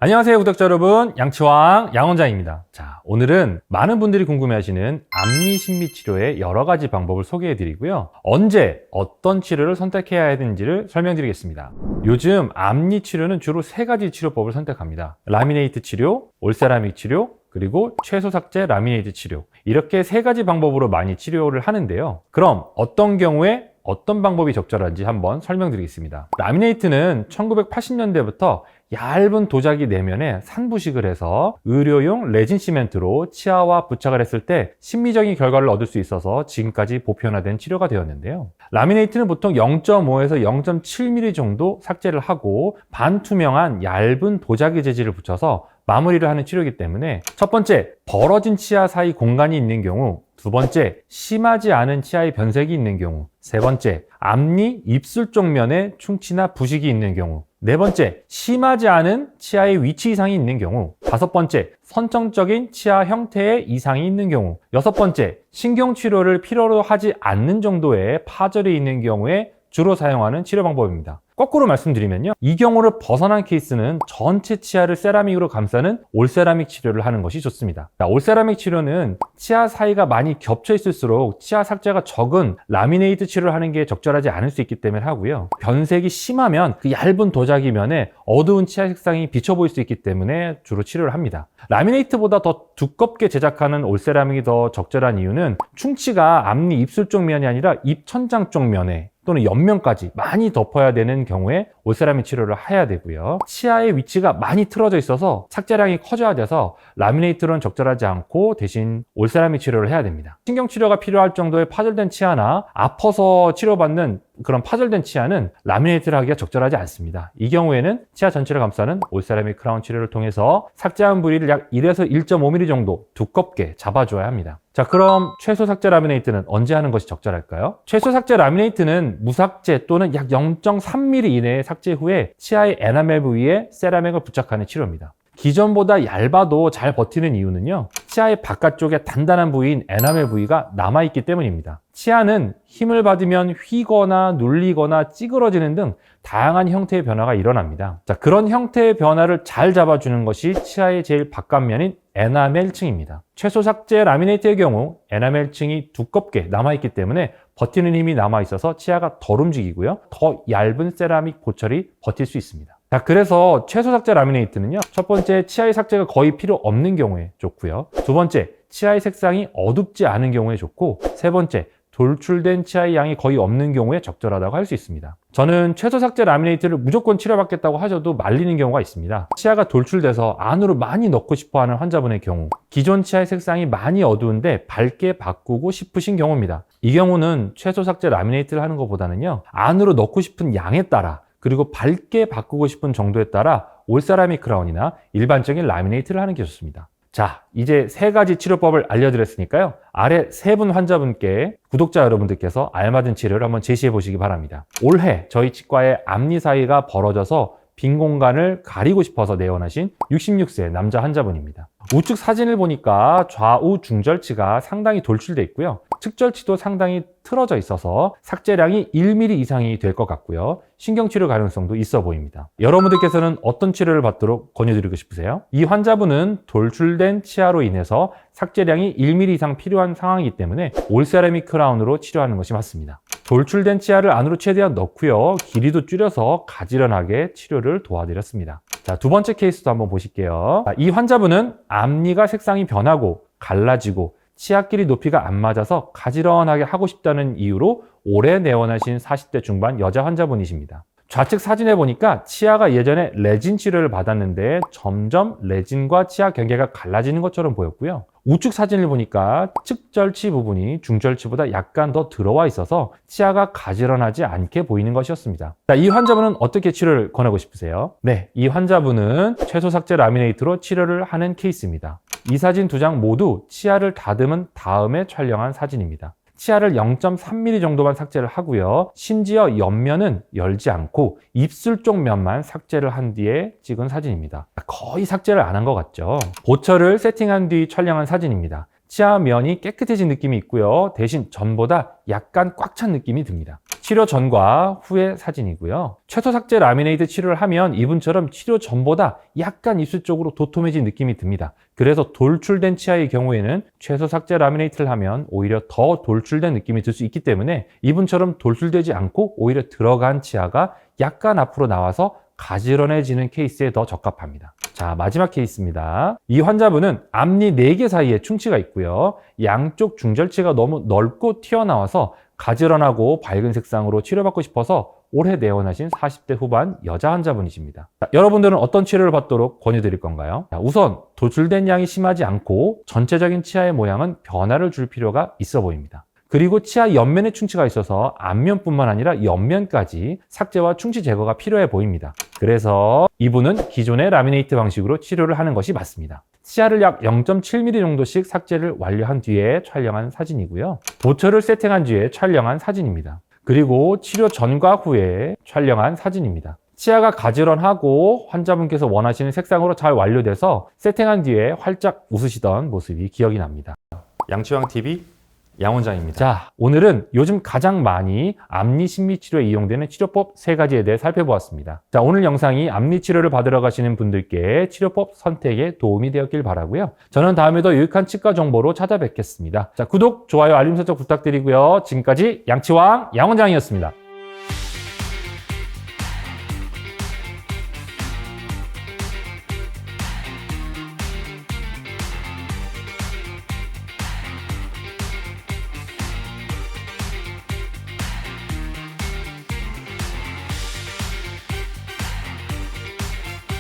안녕하세요 구독자 여러분, 양치왕 양원장입니다. 자, 오늘은 많은 분들이 궁금해하시는 앞니신비 치료의 여러 가지 방법을 소개해 드리고요, 언제 어떤 치료를 선택해야 하는지를 설명드리겠습니다. 요즘 앞니 치료는 주로 세 가지 치료법을 선택합니다. 라미네이트 치료, 올세라믹 치료, 그리고 최소 삭제 라미네이트 치료, 이렇게 세 가지 방법으로 많이 치료를 하는데요, 그럼 어떤 경우에 어떤 방법이 적절한지 한번 설명드리겠습니다. 라미네이트는 1980년대부터 얇은 도자기 내면에 산부식을 해서 의료용 레진 시멘트로 치아와 부착을 했을 때 심미적인 결과를 얻을 수 있어서 지금까지 보편화된 치료가 되었는데요. 라미네이트는 보통 0.5에서 0.7mm 정도 삭제를 하고 반투명한 얇은 도자기 재질을 붙여서 마무리를 하는 치료이기 때문에, 첫 번째, 벌어진 치아 사이 공간이 있는 경우, 두 번째, 심하지 않은 치아의 변색이 있는 경우, 세 번째, 앞니, 입술 쪽 면에 충치나 부식이 있는 경우, 네 번째, 심하지 않은 치아의 위치 이상이 있는 경우, 다섯 번째, 선천적인 치아 형태의 이상이 있는 경우, 여섯 번째, 신경치료를 필요로 하지 않는 정도의 파절이 있는 경우에 주로 사용하는 치료 방법입니다. 거꾸로 말씀드리면요, 이 경우를 벗어난 케이스는 전체 치아를 세라믹으로 감싸는 올세라믹 치료를 하는 것이 좋습니다. 올세라믹 치료는 치아 사이가 많이 겹쳐 있을수록 치아 삭제가 적은 라미네이트 치료를 하는 게 적절하지 않을 수 있기 때문에 하고요, 변색이 심하면 그 얇은 도자기 면에 어두운 치아 색상이 비쳐 보일 수 있기 때문에 주로 치료를 합니다. 라미네이트보다 더 두껍게 제작하는 올세라믹이 더 적절한 이유는 충치가 앞니 입술 쪽 면이 아니라 입천장 쪽 면에 또는 옆면까지 많이 덮어야 되는 경우에 올세라믹 치료를 해야 되고요, 치아의 위치가 많이 틀어져 있어서 삭제량이 커져야 돼서 라미네이트로는 적절하지 않고 대신 올세라믹 치료를 해야 됩니다. 신경치료가 필요할 정도의 파절된 치아나 아파서 치료받는 그런 파절된 치아는 라미네이트를 하기가 적절하지 않습니다. 이 경우에는 치아 전체를 감싸는 올세라믹 크라운 치료를 통해서 삭제한 부위를 약 1에서 1.5mm 정도 두껍게 잡아줘야 합니다. 자, 그럼 최소 삭제 라미네이트는 언제 하는 것이 적절할까요? 최소 삭제 라미네이트는 무삭제 또는 약 0.3mm 이내의 삭제 후에 치아의 에나멜 부위에 세라믹을 부착하는 치료입니다. 기존보다 얇아도 잘 버티는 이유는요, 치아의 바깥쪽에 단단한 부위인 에나멜 부위가 남아있기 때문입니다. 치아는 힘을 받으면 휘거나 눌리거나 찌그러지는 등 다양한 형태의 변화가 일어납니다. 자, 그런 형태의 변화를 잘 잡아주는 것이 치아의 제일 바깥면인 에나멜층입니다. 최소 삭제 라미네이트의 경우 에나멜층이 두껍게 남아있기 때문에 버티는 힘이 남아있어서 치아가 덜 움직이고요, 더 얇은 세라믹 보철이 버틸 수 있습니다. 자, 그래서 최소 삭제 라미네이트는요, 첫 번째, 치아의 삭제가 거의 필요 없는 경우에 좋고요, 두 번째, 치아의 색상이 어둡지 않은 경우에 좋고, 세 번째, 돌출된 치아의 양이 거의 없는 경우에 적절하다고 할 수 있습니다. 저는 최소 삭제 라미네이트를 무조건 치료받겠다고 하셔도 말리는 경우가 있습니다. 치아가 돌출돼서 안으로 많이 넣고 싶어 하는 환자분의 경우, 기존 치아의 색상이 많이 어두운데 밝게 바꾸고 싶으신 경우입니다. 이 경우는 최소 삭제 라미네이트를 하는 것보다는요, 안으로 넣고 싶은 양에 따라, 그리고 밝게 바꾸고 싶은 정도에 따라 올세라믹 크라운이나 일반적인 라미네이트를 하는 게 좋습니다. 자, 이제 세 가지 치료법을 알려드렸으니까요, 아래 세 분 환자분께 구독자 여러분들께서 알맞은 치료를 한번 제시해 보시기 바랍니다. 올해 저희 치과의 앞니 사이가 벌어져서 빈 공간을 가리고 싶어서 내원하신 66세 남자 환자분입니다. 우측 사진을 보니까 좌우 중절치가 상당히 돌출되어 있고요, 측절치도 상당히 틀어져 있어서 삭제량이 1mm 이상이 될 것 같고요, 신경치료 가능성도 있어 보입니다. 여러분들께서는 어떤 치료를 받도록 권유드리고 싶으세요? 이 환자분은 돌출된 치아로 인해서 삭제량이 1mm 이상 필요한 상황이기 때문에 올세라믹 크라운으로 치료하는 것이 맞습니다. 돌출된 치아를 안으로 최대한 넣고요, 길이도 줄여서 가지런하게 치료를 도와드렸습니다. 자, 두 번째 케이스도 한번 보실게요. 이 환자분은 앞니가 색상이 변하고 갈라지고 치아끼리 높이가 안 맞아서 가지런하게 하고 싶다는 이유로 올해 내원하신 40대 중반 여자 환자분이십니다. 좌측 사진에 보니까 치아가 예전에 레진 치료를 받았는데 점점 레진과 치아 경계가 갈라지는 것처럼 보였고요, 우측 사진을 보니까 측절치 부분이 중절치보다 약간 더 들어와 있어서 치아가 가지런하지 않게 보이는 것이었습니다. 자, 이 환자분은 어떻게 치료를 권하고 싶으세요? 네, 이 환자분은 최소 삭제 라미네이트로 치료를 하는 케이스입니다. 이 사진 두 장 모두 치아를 다듬은 다음에 촬영한 사진입니다. 치아를 0.3mm 정도만 삭제를 하고요, 심지어 옆면은 열지 않고 입술 쪽 면만 삭제를 한 뒤에 찍은 사진입니다. 거의 삭제를 안 한 것 같죠? 보철을 세팅한 뒤 촬영한 사진입니다. 치아 면이 깨끗해진 느낌이 있고요, 대신 전보다 약간 꽉 찬 느낌이 듭니다. 치료 전과 후의 사진이고요. 최소 삭제 라미네이트 치료를 하면 이분처럼 치료 전보다 약간 입술 쪽으로 도톰해진 느낌이 듭니다. 그래서 돌출된 치아의 경우에는 최소 삭제 라미네이트를 하면 오히려 더 돌출된 느낌이 들 수 있기 때문에 이분처럼 돌출되지 않고 오히려 들어간 치아가 약간 앞으로 나와서 가지런해지는 케이스에 더 적합합니다. 자, 마지막 케이스입니다. 이 환자분은 앞니 4개 사이에 충치가 있고요. 양쪽 중절치가 너무 넓고 튀어나와서 가지런하고 밝은 색상으로 치료받고 싶어서 올해 내원하신 40대 후반 여자 환자분이십니다. 자, 여러분들은 어떤 치료를 받도록 권유드릴 건가요? 자, 우선 도출된 양이 심하지 않고 전체적인 치아의 모양은 변화를 줄 필요가 있어 보입니다. 그리고 치아 옆면에 충치가 있어서 앞면뿐만 아니라 옆면까지 삭제와 충치 제거가 필요해 보입니다. 그래서 이분은 기존의 라미네이트 방식으로 치료를 하는 것이 맞습니다. 치아를 약 0.7mm 정도씩 삭제를 완료한 뒤에 촬영한 사진이고요. 보철을 세팅한 뒤에 촬영한 사진입니다. 그리고 치료 전과 후에 촬영한 사진입니다. 치아가 가지런하고 환자분께서 원하시는 색상으로 잘 완료돼서 세팅한 뒤에 활짝 웃으시던 모습이 기억이 납니다. 양치왕TV 양원장입니다. 자, 오늘은 요즘 가장 많이 앞니 심미 치료에 이용되는 치료법 3가지에 대해 살펴보았습니다. 자, 오늘 영상이 앞니 치료를 받으러 가시는 분들께 치료법 선택에 도움이 되었길 바라고요. 저는 다음에 더 유익한 치과 정보로 찾아뵙겠습니다. 자, 구독, 좋아요, 알림 설정 부탁드리고요. 지금까지 양치왕 양원장이었습니다.